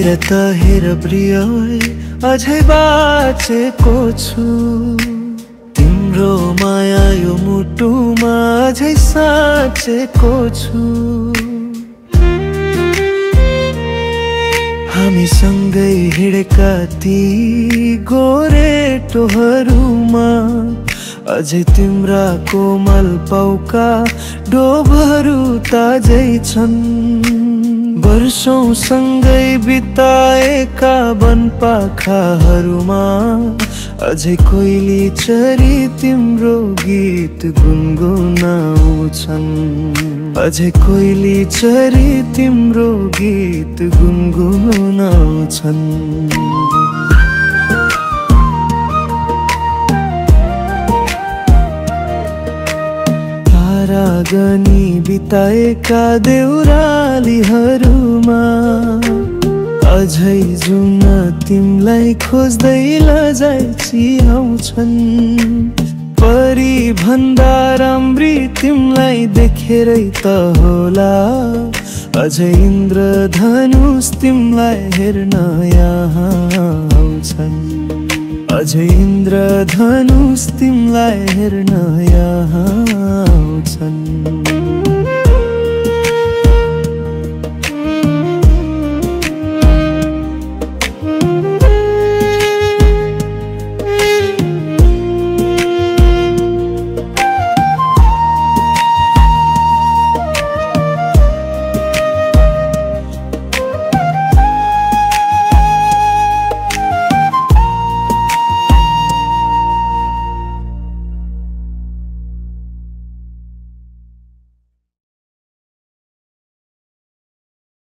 त हेर प्रिय अझै बाँचेको छु तिम्रो माया यो मुटुमा अझै साँचेको छु हामी सँगै हिँडेका ती गोरेटोहरूमा अझै तिम्रा कोमल पाउका डोबहरू ताजै छन् वर्षौं सँगै बिताएका वनपाखाहरूमा अझै कोइली चरी तिम्रो गीत गुनगुनाउँछन् अझै कोइली चरी तिम्रो गीत गुनगुनाउँछन् गनी बिताएका देउरालीहरूमा अझै जुन तिमलाई खोज्दै लजाइची आउँछन् परी भन्दा राम्री तिमलाई देखेरै त होला अझै इन्द्रधनुष तिमलाई हेर्न यहाँ आउँछन् अझै इन्द्रधनुष तिमलाई हेर्न यहाँ आउँछन्